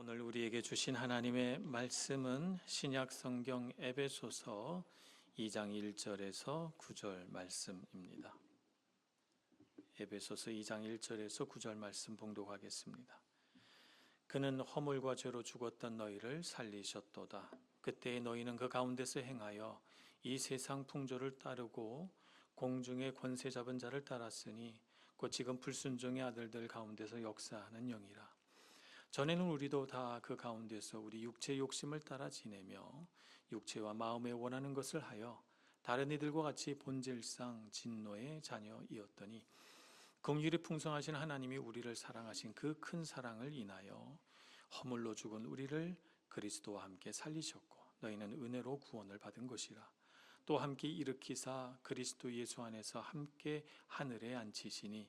오늘 우리에게 주신 하나님의 말씀은 신약 성경 에베소서 2장 1절에서 9절 말씀입니다. 에베소서 2장 1절에서 9절 말씀 봉독하겠습니다. 그는 허물과 죄로 죽었던 너희를 살리셨도다. 그때의 너희는 그 가운데서 행하여 이 세상 풍조를 따르고 공중의 권세 잡은 자를 따랐으니 곧 지금 불순종의 아들들 가운데서 역사하는 영이라. 전에는 우리도 다 그 가운데서 우리 육체의 욕심을 따라 지내며 육체와 마음에 원하는 것을 하여 다른 이들과 같이 본질상 진노의 자녀이었더니 긍휼이 풍성하신 하나님이 우리를 사랑하신 그 큰 사랑을 인하여 허물로 죽은 우리를 그리스도와 함께 살리셨고 너희는 은혜로 구원을 받은 것이라. 또 함께 일으키사 그리스도 예수 안에서 함께 하늘에 앉히시니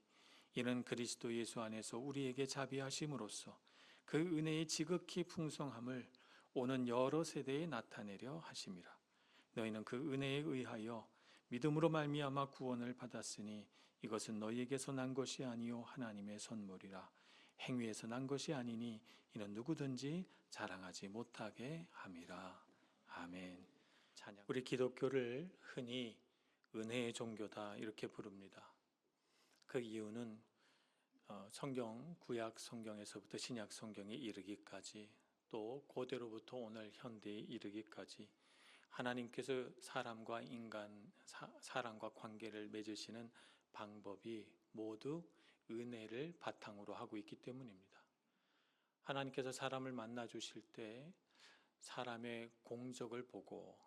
이는 그리스도 예수 안에서 우리에게 자비하심으로써 그 은혜의 지극히 풍성함을 오는 여러 세대에 나타내려 하심이라. 너희는 그 은혜에 의하여 믿음으로 말미암아 구원을 받았으니 이것은 너희에게서 난 것이 아니요 하나님의 선물이라. 행위에서 난 것이 아니니 이는 누구든지 자랑하지 못하게 함이라. 아멘. 찬양. 우리 기독교를 흔히 은혜의 종교다 이렇게 부릅니다. 그 이유는 성경, 구약 성경에서부터 신약 성경에 이르기까지 또 고대로부터 오늘 현대에 이르기까지 하나님께서 사람과 인간, 사람과 관계를 맺으시는 방법이 모두 은혜를 바탕으로 하고 있기 때문입니다. 하나님께서 사람을 만나 주실 때 사람의 공적을 보고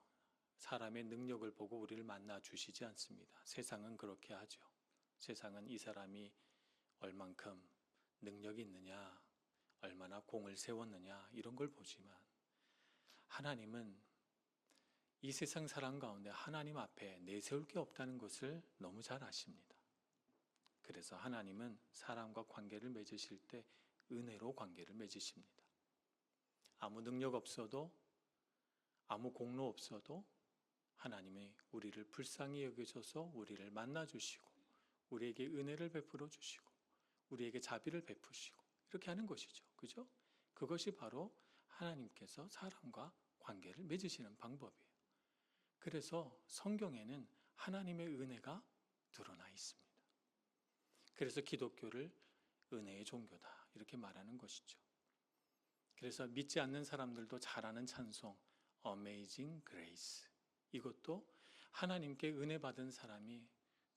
사람의 능력을 보고 우리를 만나 주시지 않습니다. 세상은 그렇게 하죠. 세상은 이 사람이 얼만큼 능력이 있느냐, 얼마나 공을 세웠느냐 이런 걸 보지만 하나님은 이 세상 사람 가운데 하나님 앞에 내세울 게 없다는 것을 너무 잘 아십니다. 그래서 하나님은 사람과 관계를 맺으실 때 은혜로 관계를 맺으십니다. 아무 능력 없어도 아무 공로 없어도 하나님이 우리를 불쌍히 여겨줘서 우리를 만나주시고 우리에게 은혜를 베풀어 주시고 우리에게 자비를 베푸시고 이렇게 하는 것이죠. 그죠? 그것이 바로 하나님께서 사람과 관계를 맺으시는 방법이에요. 그래서 성경에는 하나님의 은혜가 드러나 있습니다. 그래서 기독교를 은혜의 종교다 이렇게 말하는 것이죠. 그래서 믿지 않는 사람들도 잘 아는 찬송 Amazing Grace, 이것도 하나님께 은혜 받은 사람이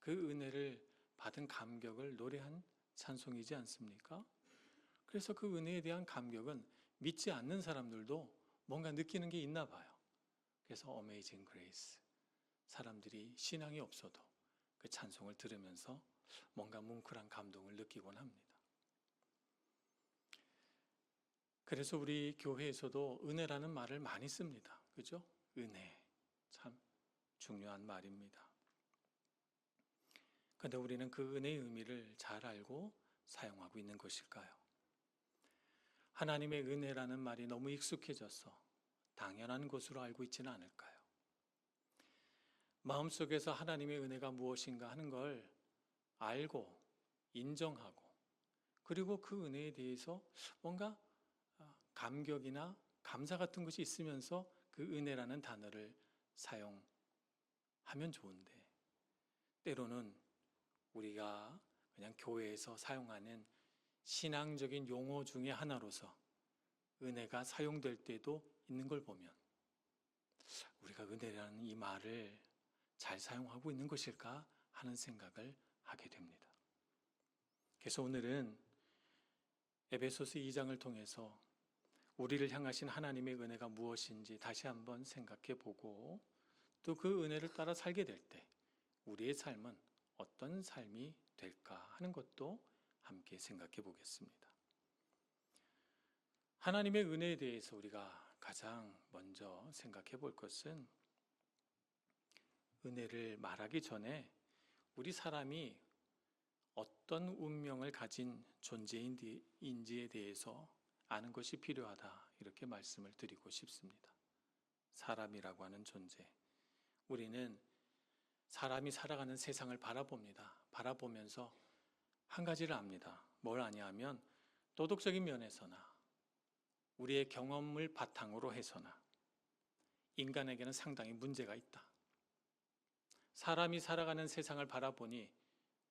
그 은혜를 받은 감격을 노래한 찬송이지 않습니까? 그래서 그 은혜에 대한 감격은 믿지 않는 사람들도 뭔가 느끼는 게 있나 봐요. 그래서 Amazing Grace, 사람들이 신앙이 없어도 그 찬송을 들으면서 뭔가 뭉클한 감동을 느끼곤 합니다. 그래서 우리 교회에서도 은혜라는 말을 많이 씁니다. 그죠? 은혜, 참 중요한 말입니다. 그런데 우리는 그 은혜의 의미를 잘 알고 사용하고 있는 것일까요? 하나님의 은혜라는 말이 너무 익숙해져서 당연한 것으로 알고 있지는 않을까요? 마음속에서 하나님의 은혜가 무엇인가 하는 걸 알고 인정하고 그리고 그 은혜에 대해서 뭔가 감격이나 감사 같은 것이 있으면서 그 은혜라는 단어를 사용하면 좋은데 때로는 우리가 그냥 교회에서 사용하는 신앙적인 용어 중에 하나로서 은혜가 사용될 때도 있는 걸 보면 우리가 은혜라는 이 말을 잘 사용하고 있는 것일까 하는 생각을 하게 됩니다. 그래서 오늘은 에베소서 2장을 통해서 우리를 향하신 하나님의 은혜가 무엇인지 다시 한번 생각해 보고 또 그 은혜를 따라 살게 될 때 우리의 삶은 어떤 삶이 될까 하는 것도 함께 생각해 보겠습니다. 하나님의 은혜에 대해서 우리가 가장 먼저 생각해 볼 것은 은혜를 말하기 전에 우리 사람이 어떤 운명을 가진 존재인지에 대해서 아는 것이 필요하다 이렇게 말씀을 드리고 싶습니다. 사람이라고 하는 존재, 우리는 사람이 살아가는 세상을 바라봅니다. 바라보면서 한 가지를 압니다. 뭘 아냐면 도덕적인 면에서나 우리의 경험을 바탕으로 해서나 인간에게는 상당히 문제가 있다. 사람이 살아가는 세상을 바라보니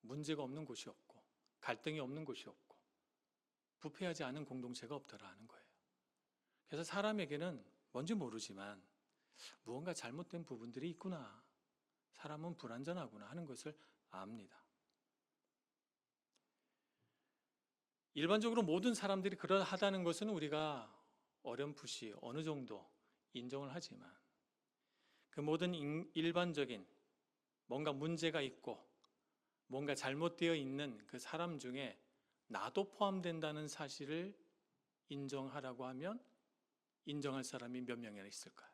문제가 없는 곳이 없고 갈등이 없는 곳이 없고 부패하지 않은 공동체가 없더라는 거예요. 그래서 사람에게는 뭔지 모르지만 무언가 잘못된 부분들이 있구나, 사람은 불완전하구나 하는 것을 압니다. 일반적으로 모든 사람들이 그러하다는 것은 우리가 어렴풋이 어느 정도 인정을 하지만 그 모든 일반적인 뭔가 문제가 있고 뭔가 잘못되어 있는 그 사람 중에 나도 포함된다는 사실을 인정하라고 하면 인정할 사람이 몇 명이나 있을까요?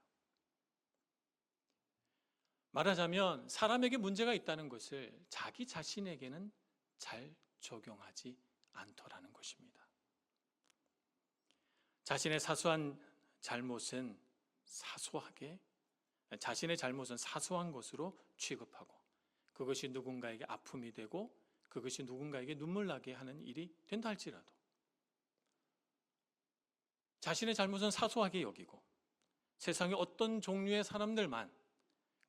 말하자면 사람에게 문제가 있다는 것을 자기 자신에게는 잘 적용하지 않더라는 것입니다. 자신의 잘못은 사소한 것으로 취급하고 그것이 누군가에게 아픔이 되고 그것이 누군가에게 눈물 나게 하는 일이 된다 할지라도 자신의 잘못은 사소하게 여기고 세상의 어떤 종류의 사람들만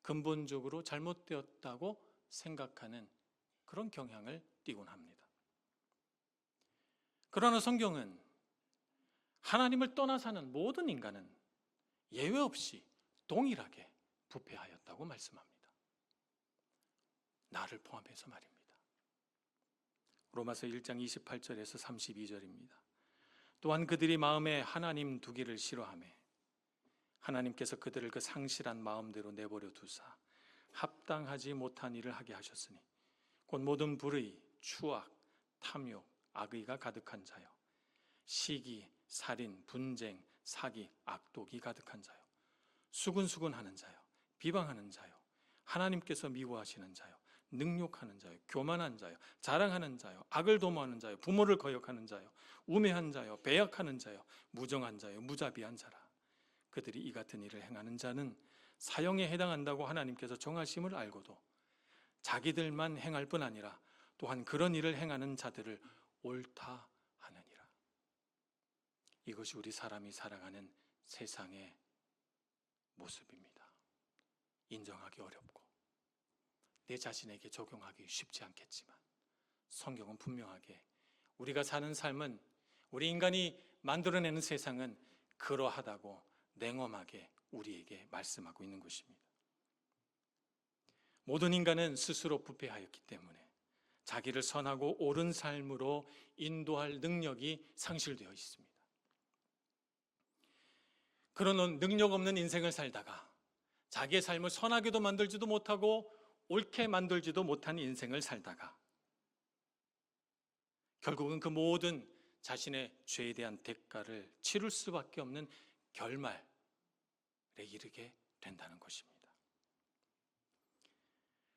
근본적으로 잘못되었다고 생각하는 그런 경향을 띠곤 합니다. 그러나 성경은 하나님을 떠나 사는 모든 인간은 예외 없이 동일하게 부패하였다고 말씀합니다. 나를 포함해서 말입니다. 로마서 1장 28절에서 32절입니다. 또한 그들이 마음에 하나님 두기를 싫어하매 하나님께서 그들을 그 상실한 마음대로 내버려 두사 합당하지 못한 일을 하게 하셨으니 곧 모든 불의, 추악, 탐욕, 악의가 가득한 자요 시기, 살인, 분쟁, 사기, 악독이 가득한 자요 수군수군하는 자요 비방하는 자요 하나님께서 미워하시는 자요 능욕하는 자요 교만한 자요 자랑하는 자요 악을 도모하는 자요 부모를 거역하는 자요 우매한 자요 배역하는 자요 무정한 자요 무자비한 자라. 그들이 이 같은 일을 행하는 자는 사형에 해당한다고 하나님께서 정하심을 알고도 자기들만 행할 뿐 아니라 또한 그런 일을 행하는 자들을 옳다 하느니라. 이것이 우리 사람이 살아가는 세상의 모습입니다. 인정하기 어렵고 내 자신에게 적용하기 쉽지 않겠지만 성경은 분명하게 우리가 사는 삶은 우리 인간이 만들어내는 세상은 그러하다고 냉엄하게 우리에게 말씀하고 있는 것입니다. 모든 인간은 스스로 부패하였기 때문에 자기를 선하고 옳은 삶으로 인도할 능력이 상실되어 있습니다. 그런 능력 없는 인생을 살다가 자기의 삶을 선하게도 만들지도 못하고 옳게 만들지도 못한 인생을 살다가 결국은 그 모든 자신의 죄에 대한 대가를 치를 수밖에 없는 결말에 이르게 된다는 것입니다.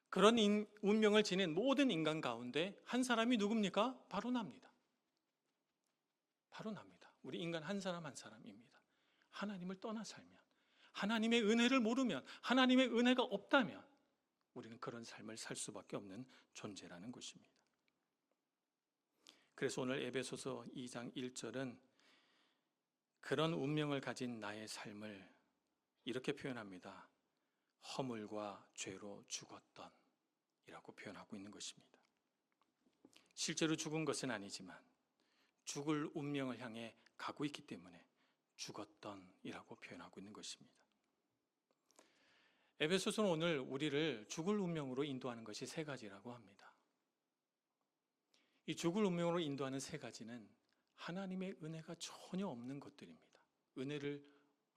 그런 운명을 지닌 모든 인간 가운데 한 사람이 누굽니까? 바로 납니다. 바로 납니다. 우리 인간 한 사람 한 사람입니다. 하나님을 떠나 살면, 하나님의 은혜를 모르면, 하나님의 은혜가 없다면 우리는 그런 삶을 살 수밖에 없는 존재라는 것입니다. 그래서 오늘 에베소서 2장 1절은 그런 운명을 가진 나의 삶을 이렇게 표현합니다. 허물과 죄로 죽었던 이라고 표현하고 있는 것입니다. 실제로 죽은 것은 아니지만 죽을 운명을 향해 가고 있기 때문에 죽었던 이라고 표현하고 있는 것입니다. 에베소서는 오늘 우리를 죽을 운명으로 인도하는 것이 세 가지라고 합니다. 이 죽을 운명으로 인도하는 세 가지는 하나님의 은혜가 전혀 없는 것들입니다.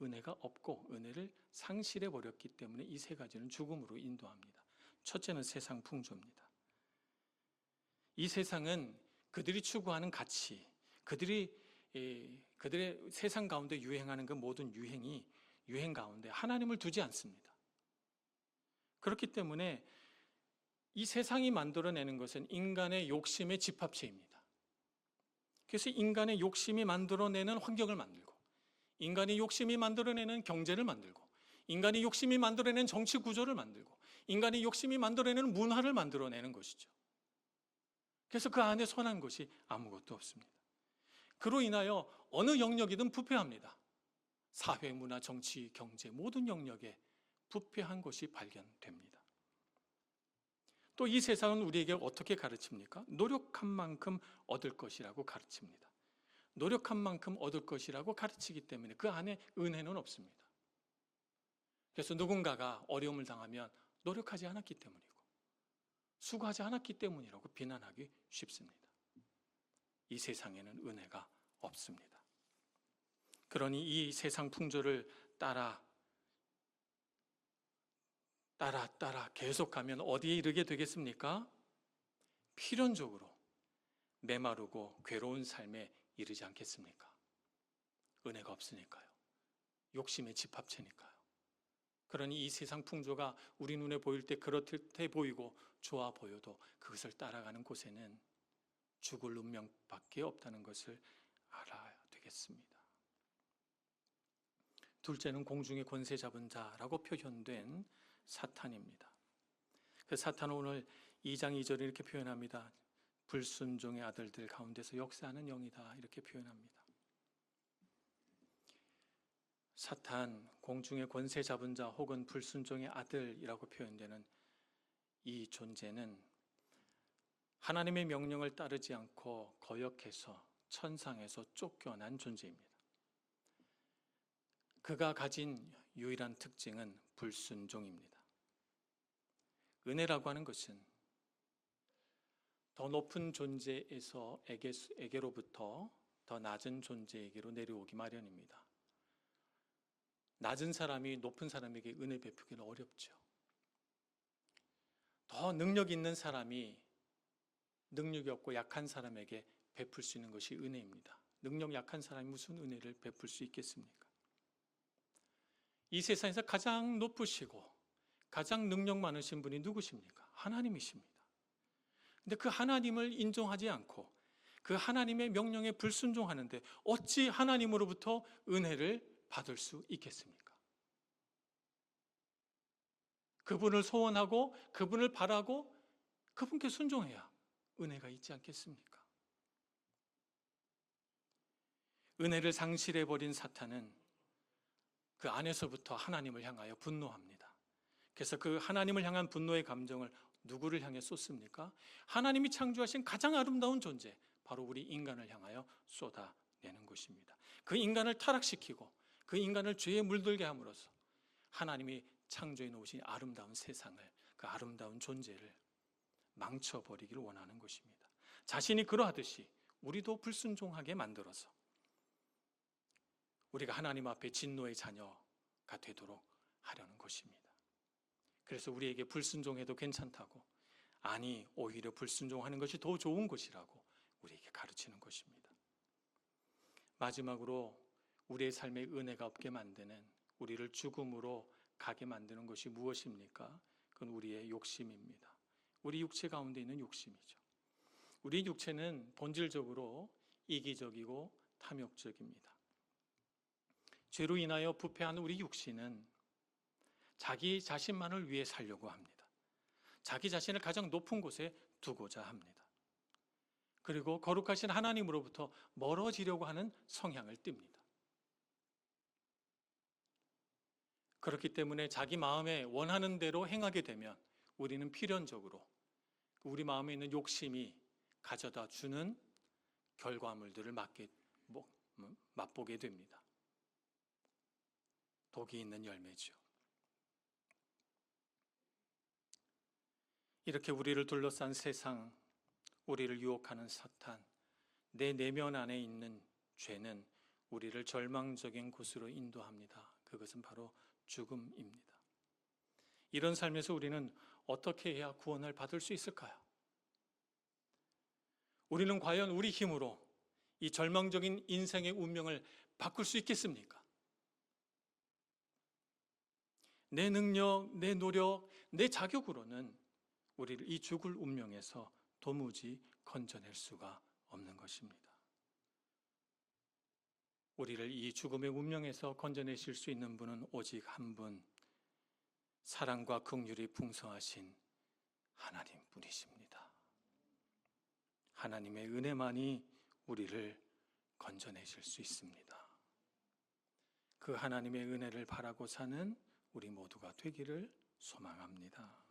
은혜가 없고 은혜를 상실해 버렸기 때문에 이 세 가지는 죽음으로 인도합니다. 첫째는 세상 풍조입니다. 이 세상은 그들이 추구하는 가치, 그들의 세상 가운데 유행하는 그 모든 유행 가운데 하나님을 두지 않습니다. 그렇기 때문에 이 세상이 만들어내는 것은 인간의 욕심의 집합체입니다. 그래서 인간의 욕심이 만들어내는 환경을 만들고, 인간의 욕심이 만들어내는 경제를 만들고, 인간의 욕심이 만들어내는 정치 구조를 만들고, 인간의 욕심이 만들어내는 문화를 만들어내는 것이죠. 그래서 그 안에 선한 것이 아무것도 없습니다. 그로 인하여 어느 영역이든 부패합니다. 사회, 문화, 정치, 경제 모든 영역에 부패한 것이 발견됩니다. 또 이 세상은 우리에게 어떻게 가르칩니까? 노력한 만큼 얻을 것이라고 가르칩니다. 노력한 만큼 얻을 것이라고 가르치기 때문에 그 안에 은혜는 없습니다. 그래서 누군가가 어려움을 당하면 노력하지 않았기 때문이고 수고하지 않았기 때문이라고 비난하기 쉽습니다. 이 세상에는 은혜가 없습니다. 그러니 이 세상 풍조를 따라 계속하면 어디에 이르게 되겠습니까? 필연적으로 메마르고 괴로운 삶에 이르지 않겠습니까? 은혜가 없으니까요. 욕심의 집합체니까요. 그러니 이 세상 풍조가 우리 눈에 보일 때 그렇듯해 보이고 좋아 보여도 그것을 따라가는 곳에는 죽을 운명밖에 없다는 것을 알아야 되겠습니다. 둘째는 공중의 권세 잡은 자라고 표현된 사탄입니다. 그 사탄은 오늘 2장 2절에 이렇게 표현합니다. 불순종의 아들들 가운데서 역사하는 영이다 이렇게 표현합니다. 사탄, 공중의 권세 잡은 자 혹은 불순종의 아들이라고 표현되는 이 존재는 하나님의 명령을 따르지 않고 거역해서 천상에서 쫓겨난 존재입니다. 그가 가진 유일한 특징은 불순종입니다. 은혜라고 하는 것은 더 높은 존재에서 에게로부터 더 낮은 존재에게로 내려오기 마련입니다. 낮은 사람이 높은 사람에게 은혜 베푸기는 어렵죠. 더 능력 있는 사람이 능력이 없고 약한 사람에게 베풀 수 있는 것이 은혜입니다. 능력 약한 사람이 무슨 은혜를 베풀 수 있겠습니까? 이 세상에서 가장 높으시고 가장 능력 많으신 분이 누구십니까? 하나님이십니다. 근데 그 하나님을 인정하지 않고 그 하나님의 명령에 불순종하는데 어찌 하나님으로부터 은혜를 받을 수 있겠습니까? 그분을 소원하고 그분을 바라고 그분께 순종해야 은혜가 있지 않겠습니까? 은혜를 상실해버린 사탄은 그 안에서부터 하나님을 향하여 분노합니다. 그래서 그 하나님을 향한 분노의 감정을 누구를 향해 쏟습니까? 하나님이 창조하신 가장 아름다운 존재, 바로 우리 인간을 향하여 쏟아내는 것입니다. 그 인간을 타락시키고 그 인간을 죄에 물들게 함으로써 하나님이 창조해 놓으신 아름다운 세상을, 그 아름다운 존재를 망쳐버리기를 원하는 것입니다. 자신이 그러하듯이 우리도 불순종하게 만들어서 우리가 하나님 앞에 진노의 자녀가 되도록 하려는 것입니다. 그래서 우리에게 불순종해도 괜찮다고, 아니 오히려 불순종하는 것이 더 좋은 것이라고 우리에게 가르치는 것입니다. 마지막으로 우리의 삶에 은혜가 없게 만드는, 우리를 죽음으로 가게 만드는 것이 무엇입니까? 그건 우리의 욕심입니다. 우리 육체 가운데 있는 욕심이죠. 우리 육체는 본질적으로 이기적이고 탐욕적입니다. 죄로 인하여 부패한 우리 육신은 자기 자신만을 위해 살려고 합니다. 자기 자신을 가장 높은 곳에 두고자 합니다. 그리고 거룩하신 하나님으로부터 멀어지려고 하는 성향을 띱니다. 그렇기 때문에 자기 마음에 원하는 대로 행하게 되면 우리는 필연적으로 우리 마음에 있는 욕심이 가져다 주는 결과물들을 맛보게 됩니다. 독이 있는 열매죠. 이렇게 우리를 둘러싼 세상, 우리를 유혹하는 사탄, 내 내면 안에 있는 죄는 우리를 절망적인 곳으로 인도합니다. 그것은 바로 죽음입니다. 이런 삶에서 우리는 어떻게 해야 구원을 받을 수 있을까요? 우리는 과연 우리 힘으로 이 절망적인 인생의 운명을 바꿀 수 있겠습니까? 내 능력, 내 노력, 내 자격으로는 우리를 이 죽을 운명에서 도무지 건져낼 수가 없는 것입니다. 우리를 이 죽음의 운명에서 건져내실 수 있는 분은 오직 한 분, 사랑과 긍휼이 풍성하신 하나님뿐이십니다. 하나님의 은혜만이 우리를 건져내실 수 있습니다. 그 하나님의 은혜를 바라고 사는 우리 모두가 되기를 소망합니다.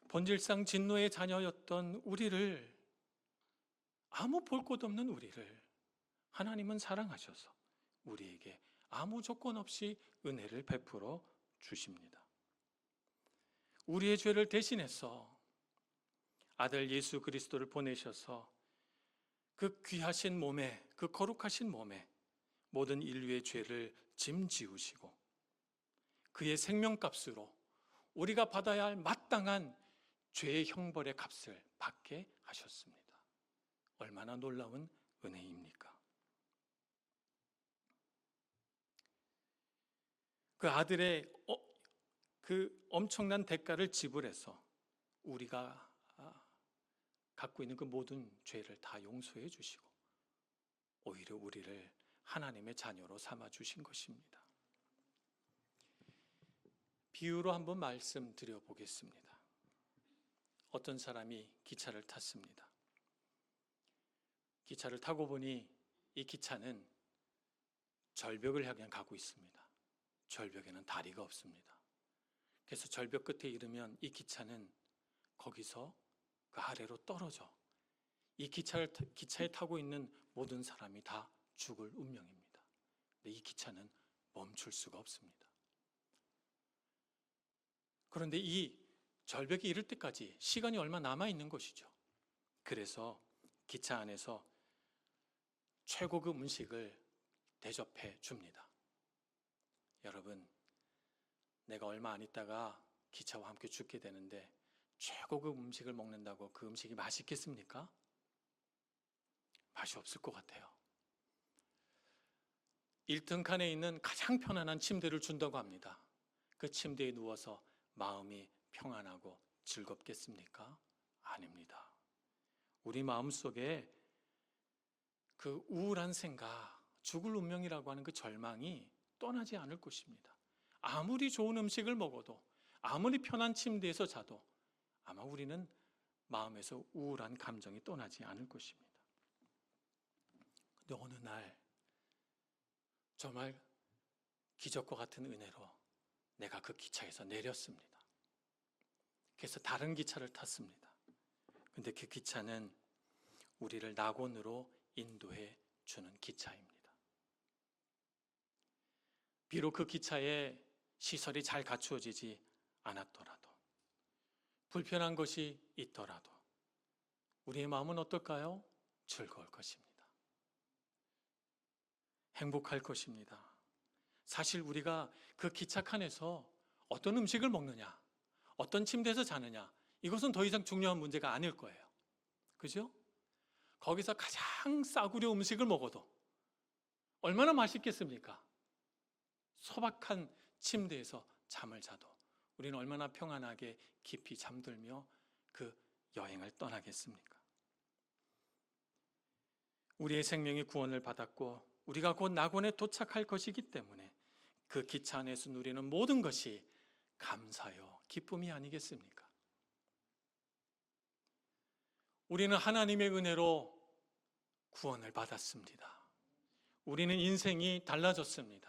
본질상 진노의 자녀였던 우리를, 아무 볼 것 없는 우리를 하나님은 사랑하셔서 우리에게 아무 조건 없이 은혜를 베풀어 주십니다. 우리의 죄를 대신해서 아들 예수 그리스도를 보내셔서 그 귀하신 몸에, 그 거룩하신 몸에 모든 인류의 죄를 짐지우시고 그의 생명값으로 우리가 받아야 할 마땅한 죄의 형벌의 값을 받게 하셨습니다. 얼마나 놀라운 은혜입니까? 그 아들의 그 엄청난 대가를 지불해서 우리가 갖고 있는 그 모든 죄를 다 용서해 주시고 오히려 우리를 하나님의 자녀로 삼아 주신 것입니다. 비유로 한번 말씀드려 보겠습니다. 어떤 사람이 기차를 탔습니다. 기차를 타고 보니 이 기차는 절벽을 향해 가고 있습니다. 절벽에는 다리가 없습니다. 그래서 절벽 끝에 이르면 이 기차는 거기서 그 아래로 떨어져 이 기차에 타고 있는 모든 사람이 다 죽을 운명입니다. 근데 이 기차는 멈출 수가 없습니다. 그런데 이 절벽에 이를 때까지 시간이 얼마 남아 있는 것이죠. 그래서 기차 안에서 최고급 음식을 대접해 줍니다. 여러분, 내가 얼마 안 있다가 기차와 함께 죽게 되는데 최고급 음식을 먹는다고 그 음식이 맛있겠습니까? 맛이 없을 것 같아요. 1등 칸에 있는 가장 편안한 침대를 준다고 합니다. 그 침대에 누워서 마음이 평안하고 즐겁겠습니까? 아닙니다. 우리 마음속에 그 우울한 생각, 죽을 운명이라고 하는 그 절망이 떠나지 않을 것입니다. 아무리 좋은 음식을 먹어도, 아무리 편한 침대에서 자도 아마 우리는 마음에서 우울한 감정이 떠나지 않을 것입니다. 근데 어느 날 정말 기적과 같은 은혜로 내가 그 기차에서 내렸습니다. 그래서 다른 기차를 탔습니다. 근데 그 기차는 우리를 낙원으로 인도해 주는 기차입니다. 비록 그 기차에 시설이 잘 갖추어지지 않았더라도, 불편한 것이 있더라도 우리의 마음은 어떨까요? 즐거울 것입니다. 행복할 것입니다. 사실 우리가 그 기차 칸에서 어떤 음식을 먹느냐, 어떤 침대에서 자느냐, 이것은 더 이상 중요한 문제가 아닐 거예요. 그죠? 거기서 가장 싸구려 음식을 먹어도 얼마나 맛있겠습니까? 소박한 침대에서 잠을 자도 우리는 얼마나 평안하게 깊이 잠들며 그 여행을 떠나겠습니까? 우리의 생명이 구원을 받았고 우리가 곧 낙원에 도착할 것이기 때문에 그 기차 안에서 누리는 모든 것이 감사요, 기쁨이 아니겠습니까? 우리는 하나님의 은혜로 구원을 받았습니다. 우리는 인생이 달라졌습니다.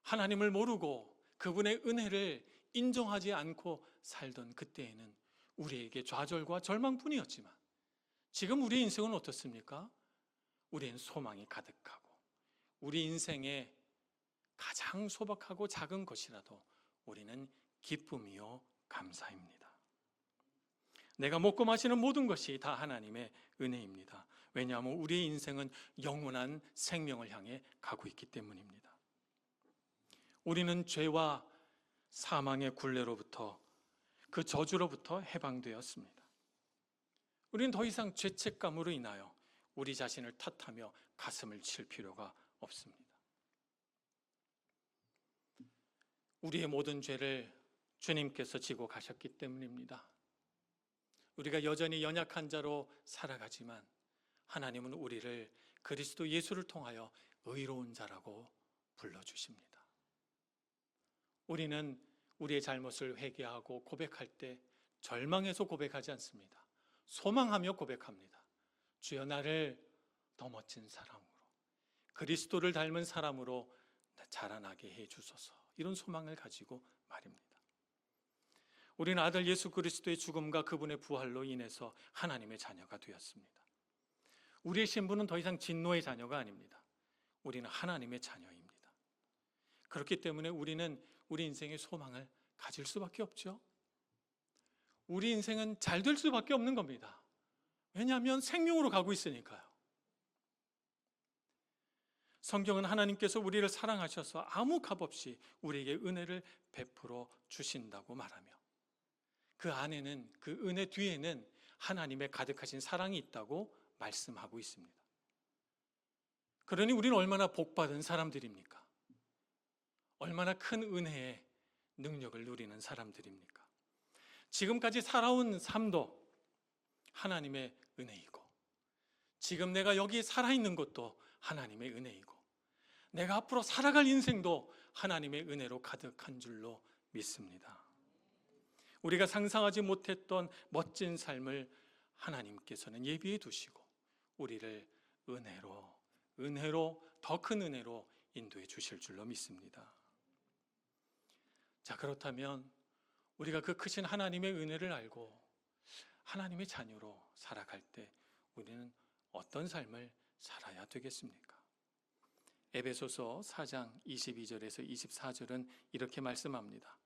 하나님을 모르고 그분의 은혜를 인정하지 않고 살던 그때에는 우리에게 좌절과 절망뿐이었지만 지금 우리의 인생은 어떻습니까? 우리는 소망이 가득하고 우리 인생의 가장 소박하고 작은 것이라도 우리는 기쁨이요 감사입니다. 내가 먹고 마시는 모든 것이 다 하나님의 은혜입니다. 왜냐하면 우리의 인생은 영원한 생명을 향해 가고 있기 때문입니다. 우리는 죄와 사망의 굴레로부터, 그 저주로부터 해방되었습니다. 우리는 더 이상 죄책감으로 인하여 우리 자신을 탓하며 가슴을 칠 필요가 없습니다. 우리의 모든 죄를 주님께서 지고 가셨기 때문입니다. 우리가 여전히 연약한 자로 살아가지만 하나님은 우리를 그리스도 예수를 통하여 의로운 자라고 불러주십니다. 우리는 우리의 잘못을 회개하고 고백할 때 절망해서 고백하지 않습니다. 소망하며 고백합니다. 주여, 나를 더 멋진 사람으로, 그리스도를 닮은 사람으로 자라나게 해 주소서. 이런 소망을 가지고 말입니다. 우리는 아들 예수 그리스도의 죽음과 그분의 부활로 인해서 하나님의 자녀가 되었습니다. 우리의 신분은 더 이상 진노의 자녀가 아닙니다. 우리는 하나님의 자녀입니다. 그렇기 때문에 우리는 우리 인생의 소망을 가질 수밖에 없죠. 우리 인생은 잘 될 수밖에 없는 겁니다. 왜냐하면 생명으로 가고 있으니까요. 성경은 하나님께서 우리를 사랑하셔서 아무 값 없이 우리에게 은혜를 베풀어 주신다고 말하며, 그 안에는, 그 은혜 뒤에는 하나님의 가득하신 사랑이 있다고 말씀하고 있습니다. 그러니 우리는 얼마나 복받은 사람들입니까? 얼마나 큰 은혜의 능력을 누리는 사람들입니까? 지금까지 살아온 삶도 하나님의 은혜이고, 지금 내가 여기 살아있는 것도 하나님의 은혜이고, 내가 앞으로 살아갈 인생도 하나님의 은혜로 가득한 줄로 믿습니다. 우리가 상상하지 못했던 멋진 삶을 하나님께서는 예비해 두시고 우리를 은혜로 더 큰 은혜로 인도해 주실 줄로 믿습니다. 자, 그렇다면 우리가 그 크신 하나님의 은혜를 알고 하나님의 자녀로 살아갈 때 우리는 어떤 삶을 살아야 되겠습니까? 에베소서 4장 22절에서 24절은 이렇게 말씀합니다.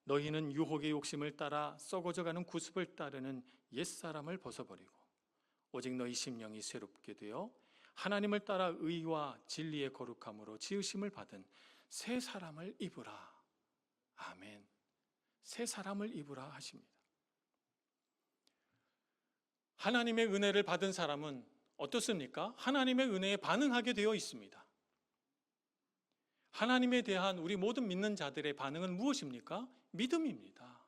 너희는 유혹의 욕심을 따라 썩어져가는 구습을 따르는 옛사람을 벗어버리고 오직 너희 심령이 새롭게 되어 하나님을 따라 의와 진리의 거룩함으로 지으심을 받은 새 사람을 입으라. 아멘. 새 사람을 입으라 하십니다. 하나님의 은혜를 받은 사람은 어떻습니까? 하나님의 은혜에 반응하게 되어 있습니다. 하나님에 대한 우리 모든 믿는 자들의 반응은 무엇입니까? 믿음입니다.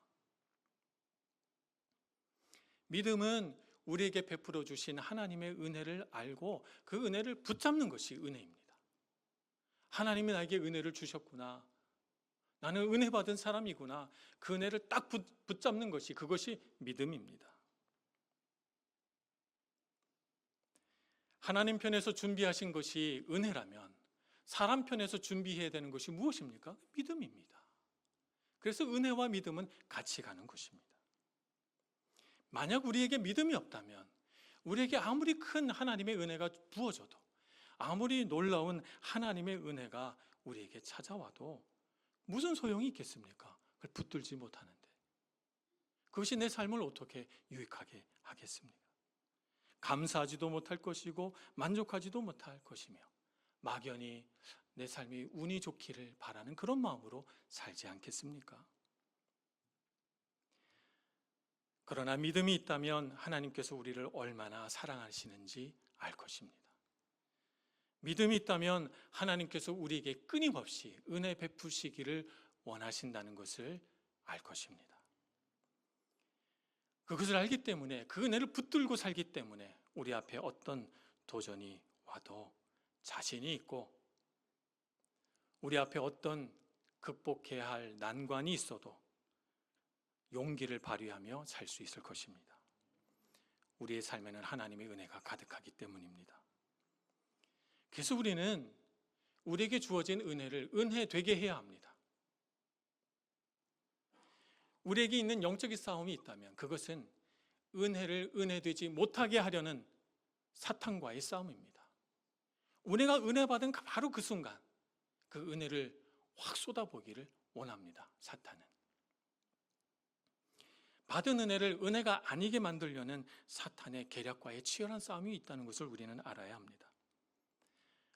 믿음은 우리에게 베풀어 주신 하나님의 은혜를 알고 그 은혜를 붙잡는 것이 은혜입니다. 하나님이 나에게 은혜를 주셨구나, 나는 은혜 받은 사람이구나, 그 은혜를 딱 붙잡는 것이, 그것이 믿음입니다. 하나님 편에서 준비하신 것이 은혜라면 사람 편에서 준비해야 되는 것이 무엇입니까? 믿음입니다. 그래서 은혜와 믿음은 같이 가는 것입니다. 만약 우리에게 믿음이 없다면, 우리에게 아무리 큰 하나님의 은혜가 부어져도, 아무리 놀라운 하나님의 은혜가 우리에게 찾아와도 무슨 소용이 있겠습니까? 그걸 붙들지 못하는데 그것이 내 삶을 어떻게 유익하게 하겠습니까? 감사하지도 못할 것이고 만족하지도 못할 것이며 막연히 내 삶이 운이 좋기를 바라는 그런 마음으로 살지 않겠습니까? 그러나 믿음이 있다면 하나님께서 우리를 얼마나 사랑하시는지 알 것입니다. 믿음이 있다면 하나님께서 우리에게 끊임없이 은혜 베푸시기를 원하신다는 것을 알 것입니다. 그것을 알기 때문에, 그 은혜를 붙들고 살기 때문에 우리 앞에 어떤 도전이 와도 자신이 있고, 우리 앞에 어떤 극복해야 할 난관이 있어도 용기를 발휘하며 살 수 있을 것입니다. 우리의 삶에는 하나님의 은혜가 가득하기 때문입니다. 그래서 우리는 우리에게 주어진 은혜를 은혜 되게 해야 합니다. 우리에게 있는 영적인 싸움이 있다면 그것은 은혜를 은혜되지 못하게 하려는 사탄과의 싸움입니다. 우리가 은혜 받은 바로 그 순간 그 은혜를 확 쏟아보기를 원합니다. 사탄은 받은 은혜를 은혜가 아니게 만들려는 사탄의 계략과의 치열한 싸움이 있다는 것을 우리는 알아야 합니다.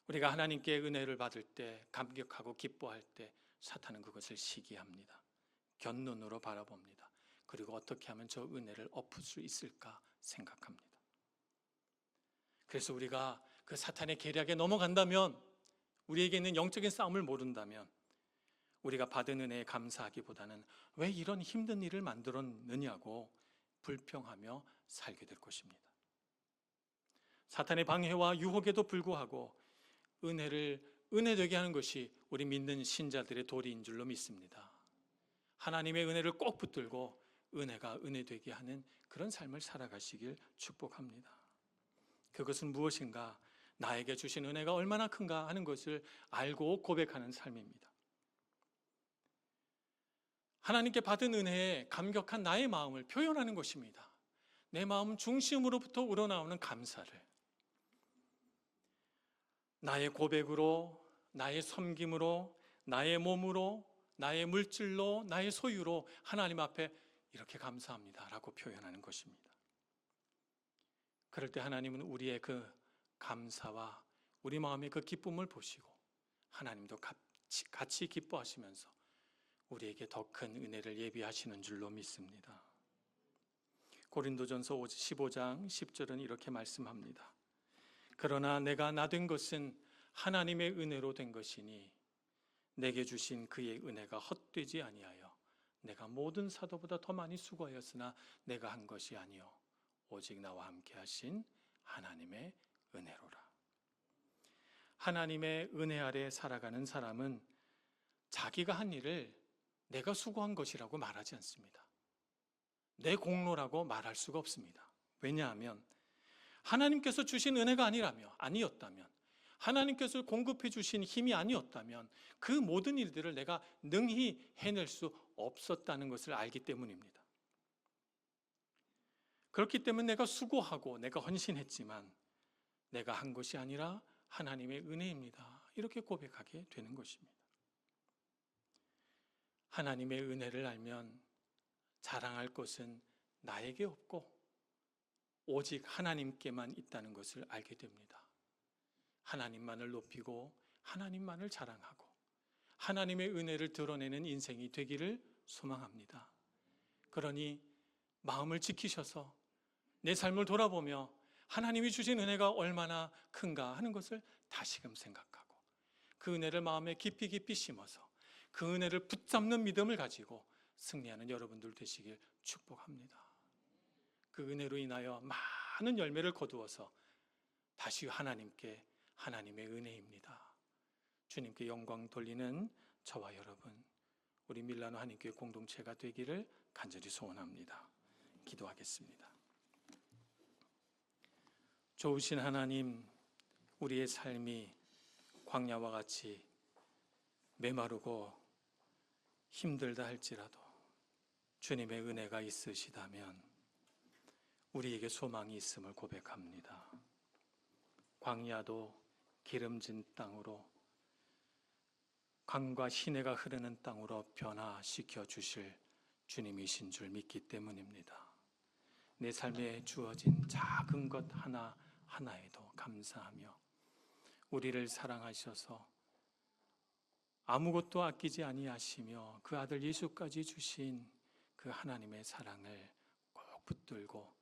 우리가 하나님께 은혜를 받을 때, 감격하고 기뻐할 때 사탄은 그것을 시기합니다. 곁눈으로 바라봅니다. 그리고 어떻게 하면 저 은혜를 엎을 수 있을까 생각합니다. 그래서 우리가 그 사탄의 계략에 넘어간다면, 우리에게 있는 영적인 싸움을 모른다면 우리가 받은 은혜에 감사하기보다는 왜 이런 힘든 일을 만들었느냐고 불평하며 살게 될 것입니다. 사탄의 방해와 유혹에도 불구하고 은혜를 은혜되게 하는 것이 우리 믿는 신자들의 도리인 줄로 믿습니다. 하나님의 은혜를 꼭 붙들고 은혜가 은혜되게 하는 그런 삶을 살아가시길 축복합니다. 그것은 무엇인가? 나에게 주신 은혜가 얼마나 큰가 하는 것을 알고 고백하는 삶입니다. 하나님께 받은 은혜에 감격한 나의 마음을 표현하는 것입니다. 내 마음 중심으로부터 우러나오는 감사를 나의 고백으로, 나의 섬김으로, 나의 몸으로, 나의 물질로, 나의 소유로 하나님 앞에 이렇게 감사합니다 라고 표현하는 것입니다. 그럴 때 하나님은 우리의 그 감사와 우리 마음의 그 기쁨을 보시고 하나님도 같이 기뻐하시면서 우리에게 더 큰 은혜를 예비하시는 줄로 믿습니다. 고린도전서 15장 10절은 이렇게 말씀합니다. 그러나 내가 나 된 것은 하나님의 은혜로 된 것이니 내게 주신 그의 은혜가 헛되지 아니하여 내가 모든 사도보다 더 많이 수고하였으나 내가 한 것이 아니요 오직 나와 함께 하신 하나님의 은혜로라. 하나님의 은혜 아래 살아가는 사람은 자기가 한 일을 내가 수고한 것이라고 말하지 않습니다. 내 공로라고 말할 수가 없습니다. 왜냐하면 하나님께서 주신 은혜가 아니었다면, 하나님께서 공급해 주신 힘이 아니었다면 그 모든 일들을 내가 능히 해낼 수 없었다는 것을 알기 때문입니다. 그렇기 때문에 내가 수고하고 내가 헌신했지만 내가 한 것이 아니라 하나님의 은혜입니다. 이렇게 고백하게 되는 것입니다. 하나님의 은혜를 알면 자랑할 것은 나에게 없고 오직 하나님께만 있다는 것을 알게 됩니다. 하나님만을 높이고 하나님만을 자랑하고 하나님의 은혜를 드러내는 인생이 되기를 소망합니다. 그러니 마음을 지키셔서 내 삶을 돌아보며 하나님이 주신 은혜가 얼마나 큰가 하는 것을 다시금 생각하고 그 은혜를 마음에 깊이 깊이 심어서 그 은혜를 붙잡는 믿음을 가지고 승리하는 여러분들 되시길 축복합니다. 그 은혜로 인하여 많은 열매를 거두어서 다시 하나님께 하나님의 은혜입니다. 주님께 영광 돌리는 저와 여러분, 우리 밀라노 한인교회 공동체가 되기를 간절히 소원합니다. 기도하겠습니다. 좋으신 하나님, 우리의 삶이 광야와 같이 메마르고 힘들다 할지라도 주님의 은혜가 있으시다면 우리에게 소망이 있음을 고백합니다. 광야도 기름진 땅으로, 강과 시내가 흐르는 땅으로 변화시켜 주실 주님이신 줄 믿기 때문입니다. 내 삶에 주어진 작은 것 하나하나에도 감사하며 우리를 사랑하셔서 아무것도 아끼지 아니하시며 그 아들 예수까지 주신 그 하나님의 사랑을 꼭 붙들고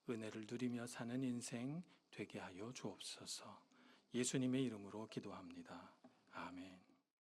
은혜를 누리며 사는 인생 되게 하여 주옵소서. 예수님의 이름으로 기도합니다. 아멘.